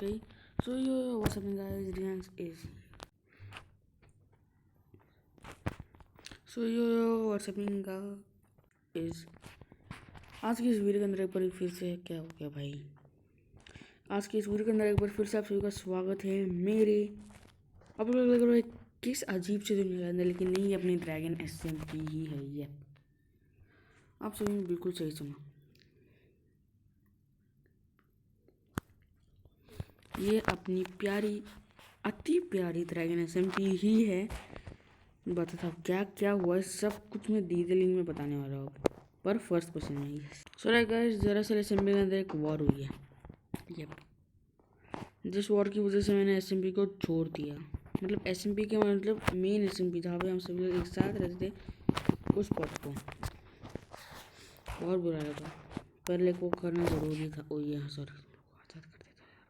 Okay. So yo, what's happening guys? Rian is. So yo, what's happening guys? आज की इस video के अंदर एक बार फिर से क्या हो गया भाई? आज की इस वीडियो के अंदर एक बार फिर से आप सभी का स्वागत है मेरे आप लोग लग रहे हो किस अजीब से दुनिया के अंदर, लेकिन नहीं, अपनी ड्रैगन SMP ही है ये। आप सभी ने बिल्कुल सही सुना, ये अपनी प्यारी अति प्यारी ड्रैगन SMP ही है। बता था क्या क्या हुआ है, सब कुछ मैं डिटेलिंग में बताने वाला हूँ, पर फर्स्ट क्वेश्चन में ही। सो राइट गाइस, दरअसल SMP के अंदर एक वॉर हुई है। यप, जिस वॉर की वजह से मैंने SMP को छोड़ दिया, मतलब SMP के मतलब मेन SMP जहाँ पे हम सभी लोग एक साथ रहते थे, उस स्पॉट को। बहुत बुरा लगा, पर लेकिन वो करना ज़रूरी था। ओ ये सॉरी, आज़ाद कर देता यार,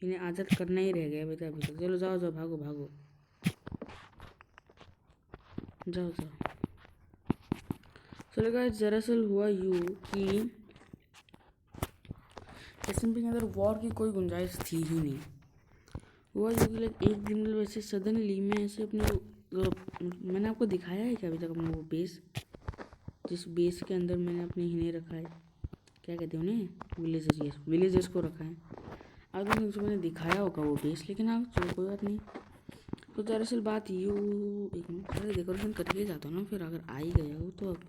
इन्हें आज़ाद करना ही रह गया बेटा अभी तक। चलो जाओ जाओ, भागो भागो, जाओ जाओ। चलो गाइस, दरअसल हुआ यूँ कि SMP के अंदर वॉर की कोई गुंजाइश थी ही नहीं। हुआ यूँ कि लाइक एक दिन वैसे सडनली मैं ऐसे अपने मैंने आपको दिखाया है क्या अभी तक अपना वो बेस, जिस बेस के अंदर मैंने अपने हिने रखा है, क्या कहते हैं उन्हें, विलेजेस। यस, विलेजेस को रखा है। अब तो मैंने दिखाया होगा वो बेस, लेकिन हाँ चलो कोई बात नहीं। तो दरअसल बात यूँ, एक मिनट, अरे डेकोरेशन करके जाता हूँ ना, फिर अगर आ ही गया हो तो। अब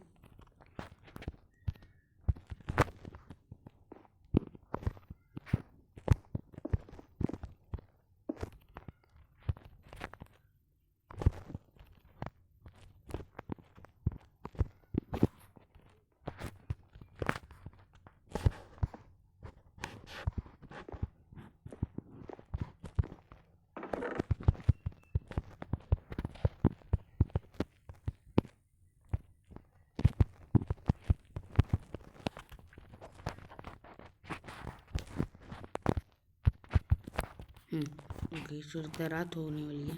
ओके, सो रात होने वाली है।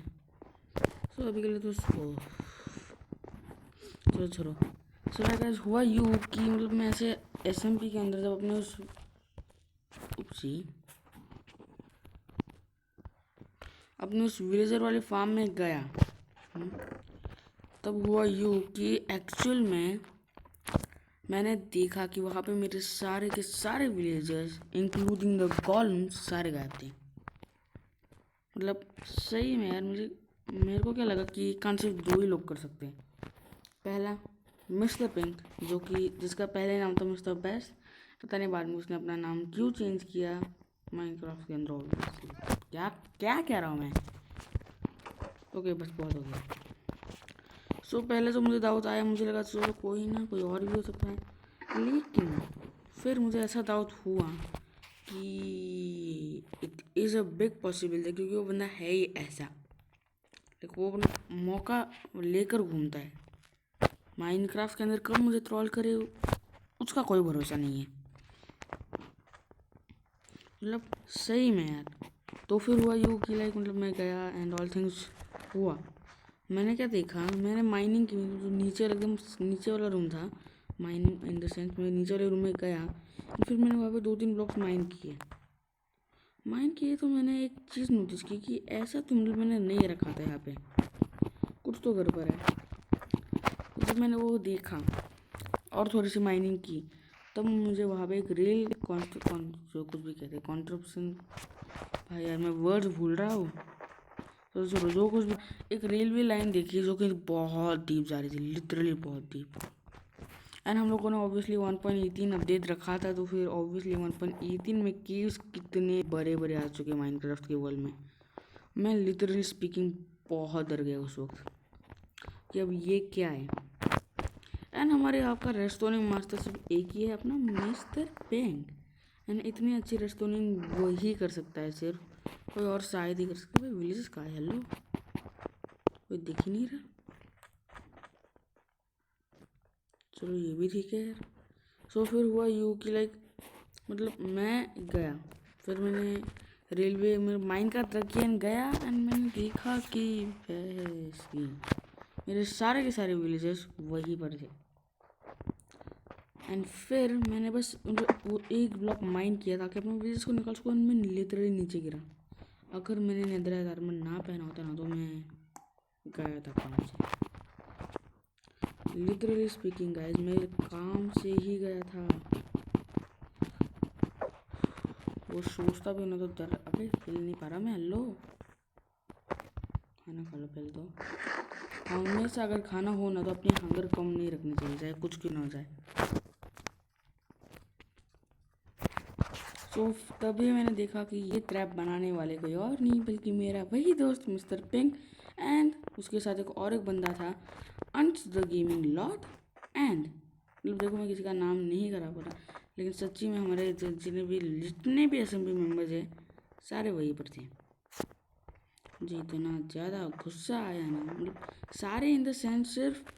सो अभी के लिए तो चलो छोड़ो। सो गाइस, हुआ यूँ कि मतलब मैं ऐसे SMP के अंदर जब अपने उस अपने उस विलेजर वाले फार्म में गया, तब हुआ यूँ कि एक्चुअल में मैंने देखा कि वहाँ पे मेरे सारे के सारे विलेजर्स इंक्लूडिंग द गोलेम्स सारे गायब थे। मतलब सही में यार, मेरे को क्या लगा कि कान सिर्फ दो ही लोग कर सकते हैं। पहला मिस्टर पिंक, जो कि जिसका पहले नाम था मिस्टर बेस्ट, पता नहीं बाद में उसने अपना नाम क्यों चेंज किया माइनक्राफ्ट के अंदर। ऑब्वियसली क्या क्या कह रहा हूँ मैं। ओके बस बहुत हो गया। सो पहले तो मुझे डाउट आया, मुझे लगा चलो कोई ना, कोई और भी हो सकता है, लेकिन फिर मुझे ऐसा डाउट हुआ कि it is a big possibility, क्योंकि वो बंदा है ही ऐसा, लेकिन वो अपना मौका लेकर घूमता है माइनक्राफ्ट के अंदर। कब मुझे ट्रोल करे उसका कोई भरोसा नहीं है, मतलब सही में यार। तो फिर हुआ यूँ कि लाइक मतलब मैं गया एंड ऑल थिंग्स हुआ। मैंने क्या देखा, मैंने माइनिंग की, जो नीचे एकदम नीचे वाला रूम था, माइनिंग इन द सेंस मैं नीचे वाले रूम में गया, फिर मैंने वहाँ पे 2-3 ब्लॉक्स माइन किए। तो मैंने एक चीज़ नोटिस की कि ऐसा तो मतलब मैंने नहीं रखा था यहाँ पे, कुछ तो गड़बड़ है। तो जब मैंने वो देखा और थोड़ी सी माइनिंग की, तब मुझे वहाँ पे एक रेल जो कुछ भी कहते हैं कॉन्ट्रप्शन, भाई यार मैं वर्ड्स भूल रहा हूँ। तो चलो जो कुछ भी, एक रेलवे लाइन देखी जो कि बहुत डीप जा रही थी, लिटरली बहुत डीप। एंड हम लोगों ने ऑब्वियसली 1.18 अपडेट रखा था, तो फिर ऑब्वियसली 1.18 में केव्स कितने बड़े बड़े आ चुके माइनक्राफ्ट के वर्ल्ड में। मैं लिटरली स्पीकिंग बहुत डर गया उस वक्त कि अब ये क्या है। एंड हमारे यहाँ का रेस्टोरेंट मास्टर सिर्फ एक ही है, अपना मिस्टर पेंग। एंड इतनी अच्छी रेस्टोरेंट वही कर सकता है, सिर्फ कोई और शायद ही कर सकता है। विलेजेस का है, हेलो कोई दिख ही नहीं रहा। चलो ये भी ठीक है यार। सो फिर हुआ यूँ कि लाइक मतलब मैं गया, फिर मैंने रेलवे में माइन का ट्रक किया एंड गया, एंड मैंने देखा कि मेरे सारे के सारे विलेजेस वहीं पर थे। एंड फिर मैंने बस वो एक ब्लॉक माइंड किया ताकि अपने विलेज को निकाल सकूँ। मैं लिटरली नीचे गिरा। अगर मैंने नेदराइट आर्मर ना पहना होता ना तो मैं गया था काम से। लिटरली स्पीकिंग गाइस, मैं काम से ही गया था। वो सोचता भी ना तो डर। अबे हिल नहीं पा रहा मैं। हेलो, खाना खा लो पहले तो। हमेशा अगर खाना हो ना तो अपनी हंगर कम नहीं रखनी चाहिए, चाहे कुछ क्यों ना हो जाए। तो तभी मैंने देखा कि ये ट्रैप बनाने वाले कोई और नहीं बल्कि मेरा वही दोस्त मिस्टर पिंक एंड उसके साथ एक बंदा था, अंश द गेमिंग लॉर्ड। एंड मतलब देखो, मैं किसी का नाम नहीं करा पा रहा, लेकिन सच्ची में हमारे जितने भी असेंबली मेंबर्स हैं सारे वहीं पर थे। जी इतना ज़्यादा गुस्सा आया ना, मतलब सारे इन द सेंस सिर्फ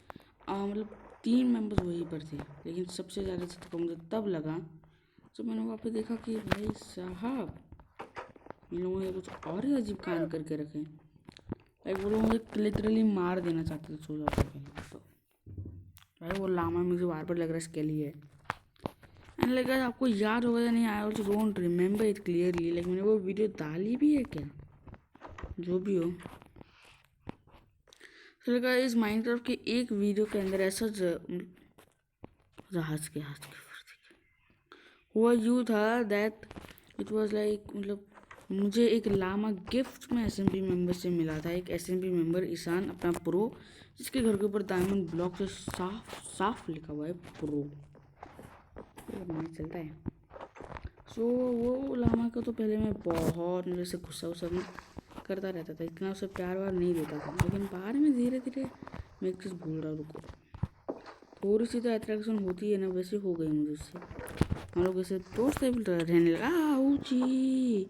मतलब 3 मेंबर्स वहीं पर थे, लेकिन सबसे ज़्यादा झटका मुझे तब लगा जब मैंने वहाँ पे देखा कि भाई साहब इन लोगों ने कुछ और ही अजीब कांड करके रखे। लाइक वो लोग मुझे लिटरली मार देना चाहते थे सो जाते पहले तो। भाई वो लामा मुझे बार बार लग रहा है स्केली है। एंड लाइक आपको याद होगा या नहीं, I also don't remember it clearly, like मैंने वो वीडियो डाली भी है क्या, जो भी हो। तो लगा इस माइनक्राफ्ट के एक वीडियो के अंदर ऐसा हंस के हुआ यूँ था दैट इट वाज लाइक, मतलब मुझे एक लामा गिफ्ट में एसएमपी मेंबर से मिला था। एक एसएमपी मेंबर ईशान अपना प्रो, जिसके घर के ऊपर डायमंड ब्लॉक से साफ साफ लिखा हुआ है प्रो। नहीं चलता है। सो वो लामा को तो पहले मैं बहुत मेरे से गुस्सा करता रहता था, इतना उसे प्यार वार नहीं देता था। लेकिन बाद में धीरे धीरे मैं एक चीज़ भूल रहा हूँ, रुको। थोड़ी सी तो अट्रैक्शन होती है ना, वैसे हो गई मुझे उससे। हम लोग ऐसे दोस्त रहने लगा। ऊँची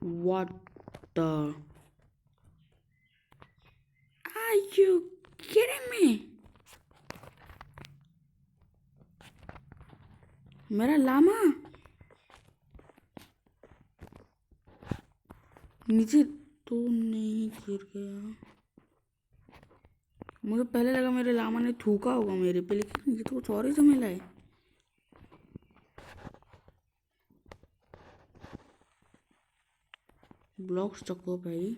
what the are you kidding me? मेरा लामा नीचे तो नहीं गिर गया। मुझे पहले लगा मेरे लामा ने थूका होगा मेरे पे, लेकिन ये तो कुछ और ही झमेला है। ब्लॉक स्टक हो भाई।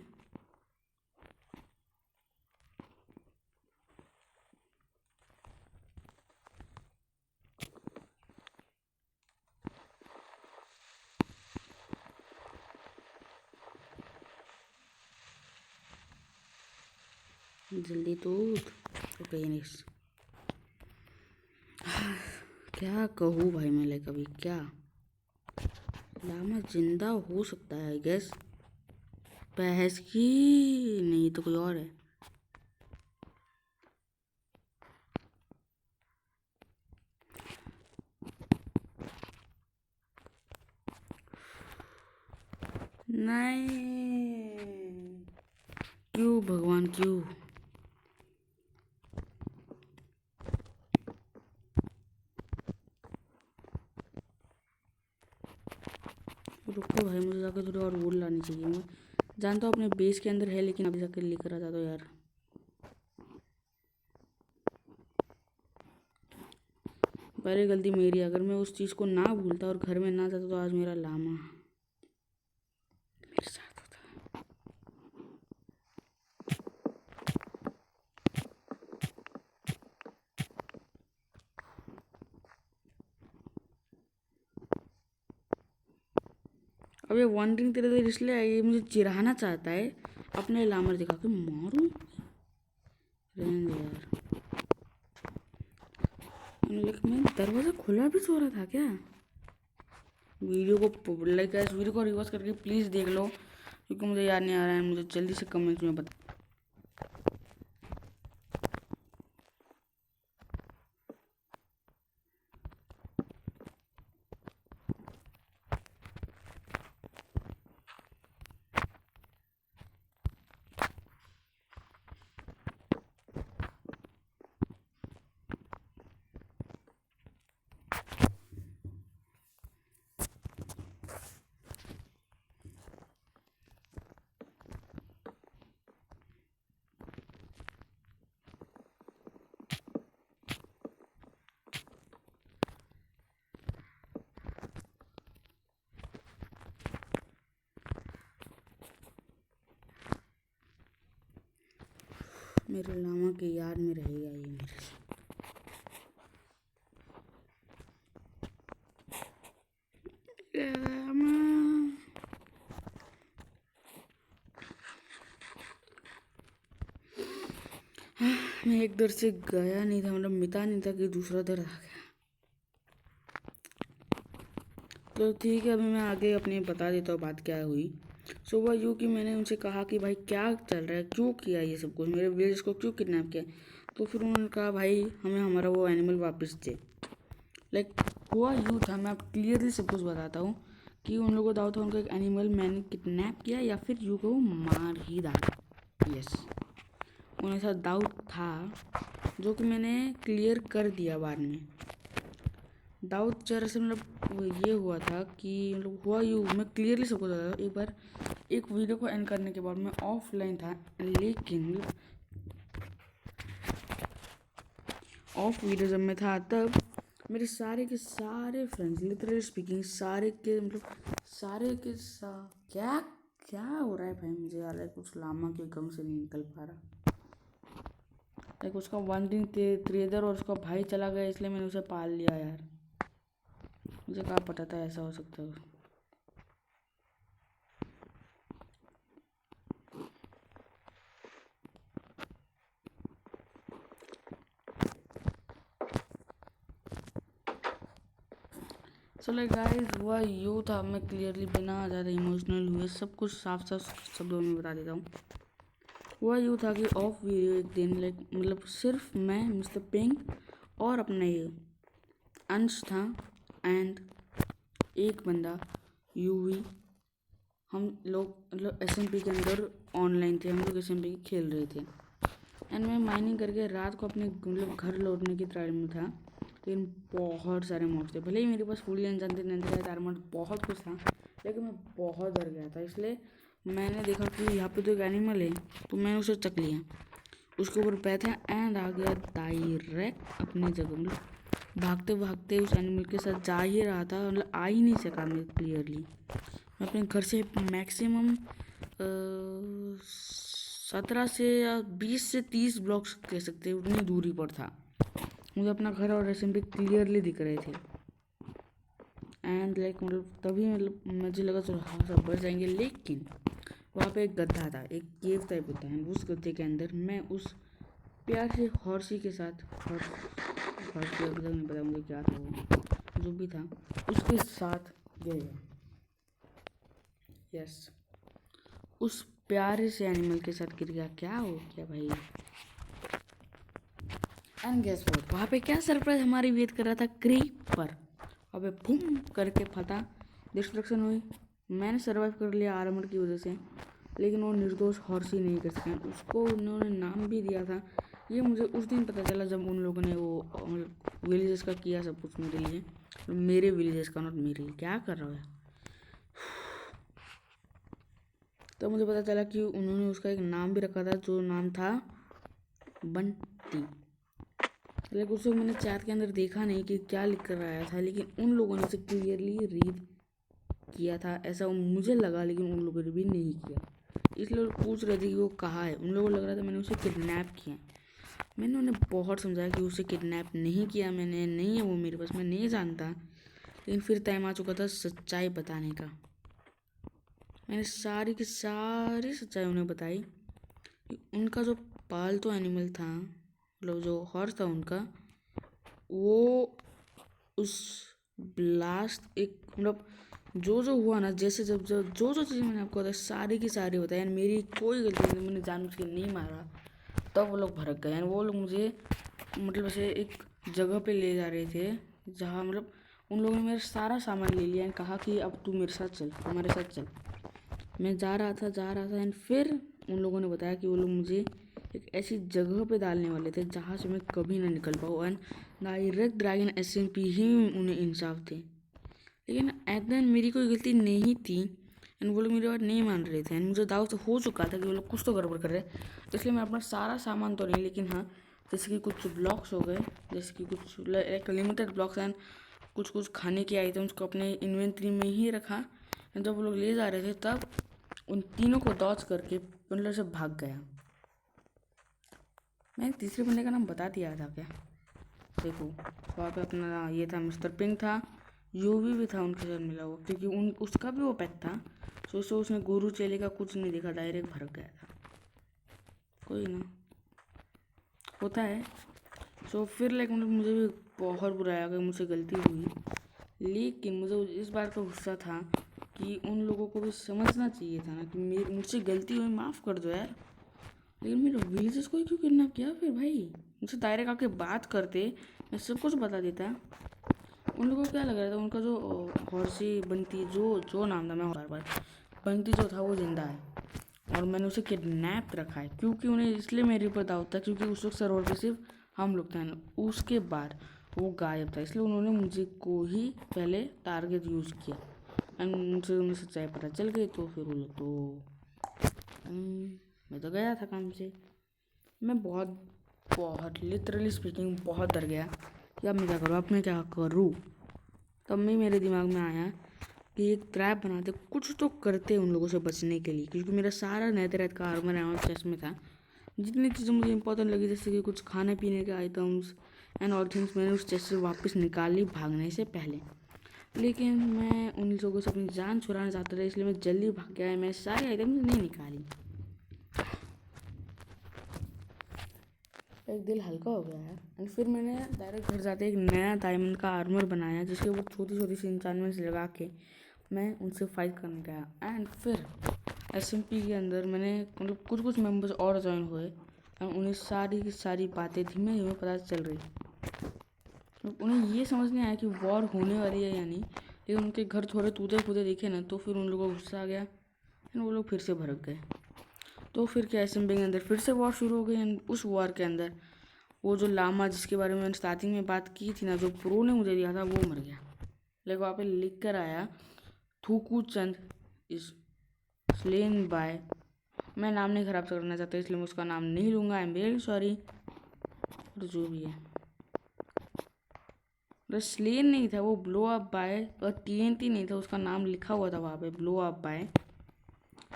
जल्दी तो ओके नेक्स्ट। क्या कहूँ भाई मैं, लाइक अभी क्या लामा जिंदा हो सकता है आई गेस। बहस की नहीं तो कोई और है। नहीं, क्यों भगवान क्यों? रुको भाई, मुझे जाकर थोड़ी और वुड लानी चाहिए। मैं जानता हूँ अपने बेस के अंदर है, लेकिन अभी जाकर लेकर आ जाता यार। पहले गलती मेरी, अगर मैं उस चीज़ को ना भूलता और घर में ना जाता तो आज मेरा लामा मेरे साथ होता। अब ये वॉन्डरिंग तेरे देर इसलिए आई, ये मुझे चिढ़ाना चाहता है अपने लामर दिखा के। मारूं रहने दे यार। लेकिन मैं दरवाज़ा खुला भी सो रहा था क्या? वीडियो को लाइक इस वीडियो को रिवर्स करके प्लीज़ देख लो, क्योंकि मुझे याद नहीं आ रहा है। मुझे जल्दी से कमेंट्स में बता। मेरे लामा के याद में रहेगा ये मेरे से। लामा। मैं एक दर से गया नहीं था, मतलब मिटा नहीं था कि दूसरा दर आ गया। तो ठीक है, अभी मैं आगे अपने बता देता हूँ बात क्या हुई। सुबह यूँ कि मैंने उनसे कहा कि भाई क्या चल रहा है, क्यों किया ये सब कुछ, मेरे विलेज को क्यों किडनैप किया। तो फिर उन्होंने कहा भाई हमें हमारा वो एनिमल वापस दे। लाइक हुआ यूँ था, मैं आप क्लियरली सब कुछ बताता हूँ कि उन लोगों को दावा था उनका एक एनिमल मैंने किडनैप किया या फिर यूँ को मार ही डाला। यस, उन्हें साथ डाउट था जो कि मैंने क्लियर कर दिया बाद में। डाउट जरा से मतलब वो ये हुआ था कि मतलब हुआ यूँ, मैं क्लियरली सबको बता था। एक बार एक वीडियो को एंड करने के बाद मैं ऑफलाइन था, लेकिन ऑफ वीडियो जब मैं था तब मेरे सारे के सारे फ्रेंड्स, लिटरली स्पीकिंग सारे के मतलब सारे के क्या क्या हो रहा है भाई, मुझे यार है कुछ लामा के गम से नहीं निकल पा रहा। लाइक उसका 1 दिन ट्रेदर और उसका भाई चला गया, इसलिए मैंने उसे पाल लिया यार। मुझे क्या पता था ऐसा हो सकता है। सो लाइक गाइस हुआ यूँ था, मैं क्लियरली बिना ज़्यादा इमोशनल हुए सब कुछ साफ साफ शब्दों में बता देता हूँ। हुआ यूँ था कि ऑफ वीडियो एक दिन लाइक मतलब सिर्फ मैं, मिस्टर पिंक और अपना ये अंश था एंड एक बंदा यूवी, हम लोग मतलब SMP के अंदर ऑनलाइन थे, हम लोग SMP खेल रहे थे। एंड मैं माइनिंग करके रात को अपने मतलब घर लौटने की तैयारी में था, लेकिन बहुत सारे मॉब्स थे। भले ही मेरे पास फुली अनजानते आर्मर बहुत कुछ था, लेकिन मैं बहुत डर गया था। इसलिए मैंने देखा कि यहाँ पे तो एक एनिमल है, तो मैंने उसे चक लिया, उसके ऊपर बैठा एंड आ गया डायरेक्ट अपनी जगह। मतलब भागते भागते उस एनिमल के साथ जा ही रहा था, मतलब आ ही नहीं सका मैं क्लियरली। मैं अपने घर से मैक्सिमम 17 से या 20 से 30 ब्लॉक्स कह सकते हैं उतनी दूरी पर था। मुझे अपना घर और SMP क्लियरली दिख रहे थे। एंड लाइक मतलब तभी मतलब मुझे लगा चलो हाँ सब बच जाएंगे, लेकिन वहाँ पे एक गड्ढा था, एक केव टाइप होता है, उस गड्ढे के अंदर मैं उस प्यार से हॉर्सी के साथ हॉर्सी अभी तक नहीं पता मुझे क्या था वो, जो भी था उसके साथ गया। यस, उस प्यारे से एनिमल के साथ गिर गया। क्या हो गया भाई। एंड गेस व्हाट, वहाँ पे क्या सरप्राइज हमारी वेट कर रहा था, क्रीपर। अबे बूम करके फटा, डिस्ट्रक्शन हुई। मैंने सर्वाइव कर लिया आर्मर की वजह से, लेकिन वो निर्दोष हॉर्सी नहीं कर सके। उसको उन्होंने नाम भी दिया था, ये मुझे उस दिन पता चला जब उन लोगों ने वो विलेजेस का किया सब कुछ मेरे लिए, मेरे विलेजेस का, नॉट मेरे लिए। क्या कर रहा है। तो मुझे पता चला कि उन्होंने उसका एक नाम भी रखा था, जो नाम था बंटी। लेकिन उसे मैंने चैट के अंदर देखा नहीं कि क्या लिख कर आया था, लेकिन उन लोगों ने उसे क्लियरली रीड किया था ऐसा मुझे लगा, लेकिन उन लोगों ने भी नहीं किया। इसलिए लोग पूछ रहे थे कि वो कहाँ है। उन लोगों को लग रहा था मैंने उसे किडनैप किया। मैंने उन्हें बहुत समझाया कि उसे किडनैप नहीं किया मैंने, नहीं है वो मेरे पास, मैं नहीं जानता। लेकिन फिर टाइम आ चुका था सच्चाई बताने का। मैंने सारी की सारी सच्चाई उन्हें बताई कि उनका जो पालतू एनिमल था, मतलब जो हॉर्स था उनका, वो उस ब्लास्ट एक मतलब जो जो हुआ ना, जैसे जब जब जो जो चीज़ मैंने आपको बताया सारी की सारी बताई। एंड मेरी कोई गलती नहीं, मैंने जानबूझ के नहीं मारा। तब वो लोग भड़क गए। एंड वो लोग मुझे मतलब ऐसे एक जगह पे ले जा रहे थे जहाँ मतलब उन लोगों ने मेरा सारा सामान ले लिया एंड कहा कि अब तू मेरे साथ चल, हमारे साथ चल। मैं जा रहा था एंड फिर उन लोगों ने बताया कि वो लोग मुझे एक ऐसी जगह पे डालने वाले थे जहाँ से मैं कभी ना निकल पाऊँ। एंड डायरेक्ट ड्रैगन SMP ही उन्हें इंसाफ थे, लेकिन एट द एंड मेरी कोई गलती नहीं थी। एंड वो लोग मेरी बात नहीं मान रहे थे। एंड मुझे दाव तो हो चुका था कि वो लोग कुछ तो गड़बड़ कर रहे हैं, तो इसलिए मैं अपना सारा सामान तो नहीं, लेकिन हाँ जैसे कि कुछ ब्लॉक्स हो गए, जैसे कि कुछ एक लिमिटेड ब्लॉक्स एंड कुछ कुछ खाने के आइटम्स को अपने इन्वेंट्री में ही रखा। एंड जब वो लोग ले जा रहे थे तब उन तीनों को डॉच करके मतलब से भाग गया। मैंने तीसरे बंदे का नाम बता दिया था क्या? देखो वहाँ पे अपना ये था, मिस्टर पिंक था, यूवी भी था उनके साथ मिला हुआ, क्योंकि उन उसका भी वो पेट था। सो उसने गुरु चेले का कुछ नहीं देखा, डायरेक्ट भड़क गया था। कोई ना, होता है। सो फिर लाइक मतलब मुझे भी बहुत बुरा आया कि मुझसे गलती हुई, लेकिन मुझे इस बात का गुस्सा था कि उन लोगों को भी समझना चाहिए था ना कि मुझसे गलती हुई, माफ़ कर दो यार। लेकिन मेरे विलेजर्स को ही क्यों किडनैप किया फिर भाई? मुझसे डायरेक्ट आके बात करते, मैं सब कुछ बता देता। उन लोगों को क्या लग रहा था, उनका जो हॉर्सी बंटी जो जो नाम था, मैं बार बार बंटी जो था वो जिंदा है और मैंने उसे किडनैप रखा है, क्योंकि उन्हें इसलिए मेरे ऊपर डाउट था क्योंकि उस वक्त सरोवर पे सिर्फ हम लोग थे। उसके बाद वो गायब था, इसलिए उन्होंने मुझे को ही पहले टारगेट यूज़ किया एंड उनसे उन्हें सच्चाई पता चल गई। तो फिर वो लोग तो मैं तो गया था काम से। मैं बहुत बहुत लिटरली स्पीकिंग बहुत डर गया कि अब मैं क्या करूँ, अब मैं क्या करूँ। तब भी मेरे दिमाग में आया कि एक ट्रैप बनाते, कुछ तो करते उन लोगों से बचने के लिए, क्योंकि मेरा सारा नेदरराइट का आर्मर एंड चेस्ट में था। जितनी चीज़ें मुझे इंपॉर्टेंट लगी, जैसे कि कुछ खाने पीने के आइटम्स एंड ऑल थिंग्स, मैंने उस चेस्ट से वापस निकाली भागने से पहले। लेकिन मैं उन लोगों से अपनी जान छुड़ाना चाहता था, इसलिए मैं जल्दी भाग गया। मैं सारी आइटम्स नहीं निकाली। एक दिल हल्का हो गया यार। एंड फिर मैंने डायरेक्ट घर जाते एक नया डायमंड का आर्मर बनाया, जिसके वो छोटी छोटी सी इंचार्जमेंट्स लगा के मैं उनसे फाइट करने गया। एंड फिर SMP के अंदर मैंने मतलब कुछ कुछ मेंबर्स और ज्वाइन हुए एंड उन्हें सारी की सारी बातें धीमे धीमे पता चल रही। तो उन्हें ये समझ नहीं आया कि वॉर होने वाली है या नहीं, लेकिन उनके घर थोड़े टूटे फूटे दिखे ना, तो फिर उन लोगों को गुस्सा आ गया एंड वो लोग फिर से भड़क गए। तो फिर क्या SMP के अंदर फिर से वॉर शुरू हो गई। एंड उस वॉर के अंदर वो जो लामा जिसके बारे में मैंने स्टार्टिंग में बात की थी ना, जो प्रो ने मुझे दिया था, वो मर गया। लेकिन वहाँ पे लिख कर आया थूकू चंद इज स्लेन बाय, मैं नाम नहीं खराब करना चाहता इसलिए मैं उसका नाम नहीं लूँगा, आई एम वेरी सॉरी। और जो भी है, तो स्लेन नहीं था वो, ब्लो अप बाय, और TNT नहीं था, उसका नाम लिखा हुआ था वहाँ पे ब्लो अप बाय।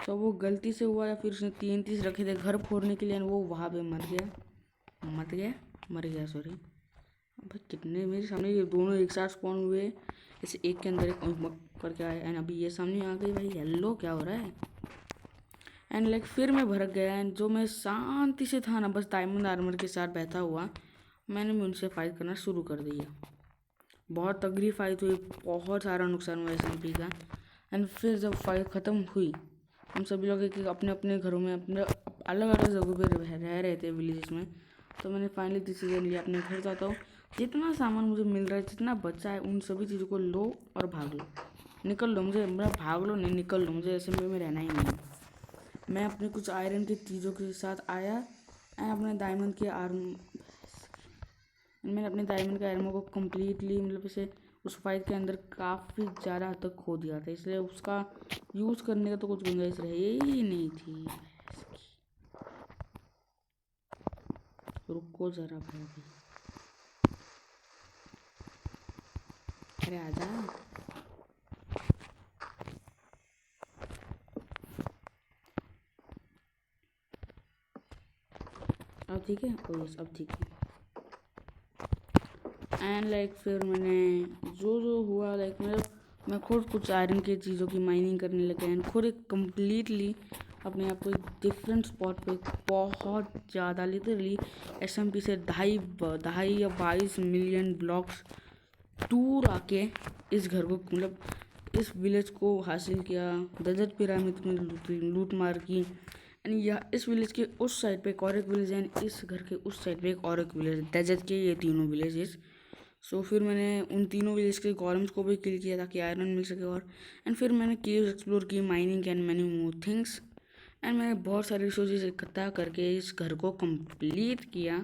तो वो गलती से हुआ या फिर उसने TNT रखे थे घर फोड़ने के लिए, वो वहाँ पे मर गया सॉरी। भाई कितने मेरे सामने ये दोनों एक साथ स्पॉन हुए, ऐसे एक के अंदर एक करके आए एंड अभी ये सामने आ गई। भाई हेलो क्या हो रहा है? एंड लाइक फिर मैं भड़क गया एंड जो मैं शांति से था ना, बस डायमंड आर्मर के साथ बैठा हुआ, मैंने भी उनसे फाइट करना शुरू कर दिया। बहुत तगड़ी फाइट हुई, बहुत सारा नुकसान हुआ SMP का। एंड फिर जब फाइट ख़त्म हुई, हम सभी लोग एक अपने अपने घरों में अपने अलग अलग जगहों पर रह रहे थे विलेजेस में। तो मैंने फाइनली डिसीजन लिया, अपने घर जाता हूँ, जितना सामान मुझे मिल रहा है, जितना बचा है, उन सभी चीज़ों को लो और भाग लो, निकल लो। मुझे मतलब भाग लो नहीं, निकल लो, मुझे SMP में रहना ही नहीं है। मैं अपने कुछ आयरन की चीज़ों के साथ आया एंड अपने डायमंड के मैंने अपने डायमंड के आर्मर को कम्प्लीटली मतलब इसे उस फाइट के अंदर काफ़ी ज़्यादा हद तक खो दिया था, इसलिए उसका यूज़ करने का तो कुछ गुंजाइश रही ही नहीं थी। रुको ज़रा भाई, अरे आजा। अब ठीक है? ओ यस, अब ठीक है। एंड लाइक फिर मैंने जो जो हुआ, लाइक मतलब मैं खुद कुछ आयरन की चीज़ों की माइनिंग करने लगा एंड खुद एक कम्प्लीटली अपने आप को एक डिफरेंट स्पॉट पे बहुत ज़्यादा लिटरली SMP से ढाई या 22 मिलियन ब्लॉक्स दूर आके इस घर को मतलब इस विलेज को हासिल किया। डेजर्ट पिरामिड में लूट मार की एंड यह इस विलेज के उस साइड पे एक और एक विलेज है एंड इस घर के उस साइड पे एक और एक विलेज, डेजर्ट के ये तीनों विलेजेस। सो फिर मैंने उन तीनों विलेज के गॉलम्स को भी किल किया ताकि आयरन मिल सके। और एंड फिर मैंने केव्स एक्सप्लोर की, mining and many more things and मैंने बहुत सारे रिसोर्सेज इकट्ठा करके इस घर को कंप्लीट किया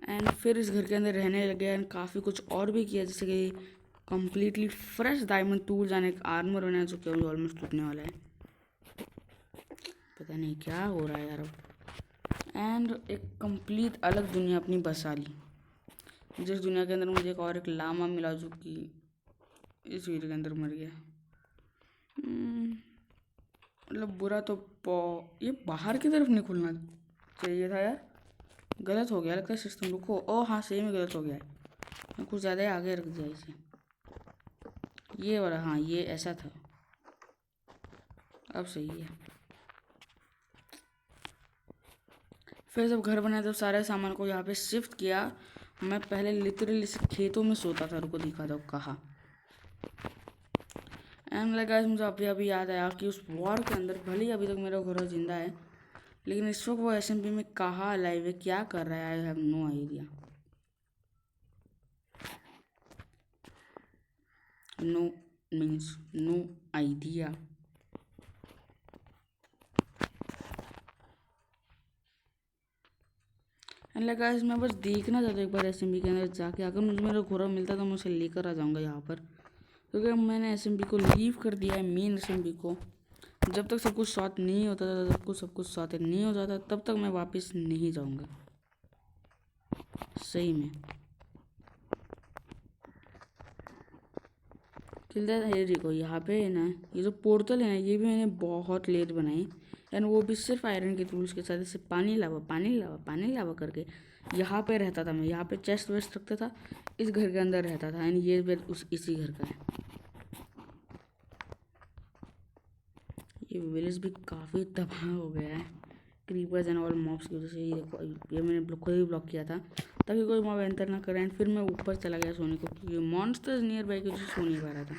एंड फिर इस घर के अंदर रहने लगे एंड काफ़ी कुछ और भी किया, जैसे कि completely fresh diamond tools and एक आर्मर बनाया जो कि अभी ऑलमोस्ट टूटने वाला है। पता नहीं क्या हो रहा है यार अब। एंड एक कंप्लीट अलग दुनिया अपनी बसा ली, जिस दुनिया के अंदर मुझे एक और एक लामा मिला जो कि इस वीडियो के अंदर मर गया। मतलब बुरा तो ये बाहर की तरफ नहीं खुलना चाहिए था यार, गलत हो गया लगता है सिस्टम। रुको, ओ हाँ सही में गलत हो गया है, मैं कुछ ज़्यादा ही आगे रख दिया इसे। ये वाला, हाँ ये ऐसा था, अब सही है। फिर जब घर बनाया तब सारे सामान को यहाँ पे शिफ्ट किया। मैं पहले लिटरली खेतों में सोता था, रुको दिखा दो कहाँ। एंड लाइक गाइस, मुझे अभी अभी याद आया कि उस वॉर के अंदर भले ही अभी तक मेरा घोड़ा जिंदा है, लेकिन इस वक्त वो एसएमपी में कहाँ लाइव है, क्या कर रहा है, I have no idea. No means no idea. And like guys, मैं बस देखना चाहता हूँ एक बार एसएमपी के अंदर जाके, अगर मुझे मेरा घोड़ा मिलता तो मैं उसे लेकर आ जाऊँगा यहाँ पर, क्योंकि मैंने एसएमपी को लीव कर दिया है, मेन एसएमपी को। जब तक सब कुछ सॉर्ट नहीं होता था, जब कुछ सब कुछ सॉर्ट नहीं हो जाता तब तक मैं वापस नहीं जाऊँगा, सही में। किल्लत है देखो यहाँ पे है ना, ये जो पोर्टल है ना, ये भी मैंने बहुत लेट बनाई, एंड वो भी सिर्फ आयरन के टूल्स के साथ। इससे पानी लावा पानी लावा पानी लावा करके यहाँ पे रहता था मैं, यहाँ पे चेस्ट वेस्ट रखता था, इस घर के अंदर रहता था, एंड ये बेड इसी घर का है। ये विलेज भी काफ़ी तबाह हो गया है क्रीपर्स एंड ऑल मॉब्स की वजह से। ये देखो, ये मैंने खुद ही ब्लॉक किया था ताकि कोई मॉब एंटर ना करे, एंड फिर मैं ऊपर चला गया सोने को, क्योंकि मॉन्स्टर्स नियर बाई की वजह से सो नहीं पा रहा था।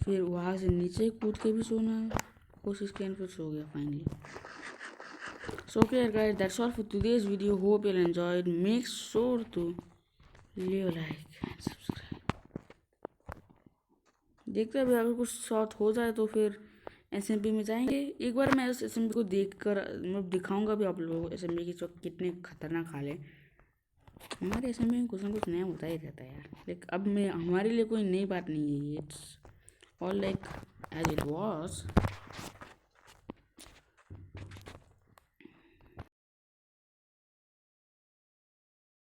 फिर वहाँ से नीचे कूद के भी सोना कोशिश की, एंड फिर सो गया finally. So okay guys, that's all for today's video, hope you enjoyed, make sure to leave like and subscribe. देखते हैं अभी अगर कुछ शॉर्ट हो जाए तो फिर एसएमपी में जाएंगे। एक बार मैं उस एसएमपी को देखकर मैं दिखाऊंगा भी आप लोगों को एसएमपी की चौक कितने खतरनाक हाल है। हमारे एसएमपी में कुछ ना कुछ नया होता ही रहता है यार, लाइक अब मैं हमारे लिए कोई नई बात नहीं है ये, it's all like as it was.